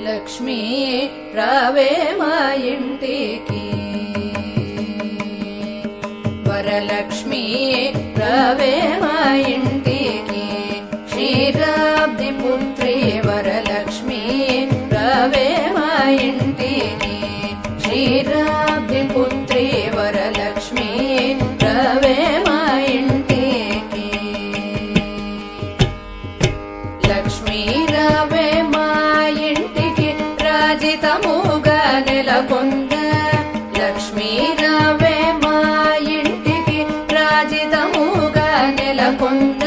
లక్ష్మీ రావే మా ఇంటికి వరలక్ష్మీ రావే మా ఇంటికి క్షీరాబ్ది పుత్రి వరలక్ష్మీ రావే మా ఇంటికి క్షీరాబ్ది పుత్రి వరలక్ష్మీ రావే మా ఇంటికి లక్ష్మీ రావే మా ఇంటికి రాజితముగా నెలకొంద లక్ష్మీ రావే మా ఇంటికి రాజితముగా నెలకొంద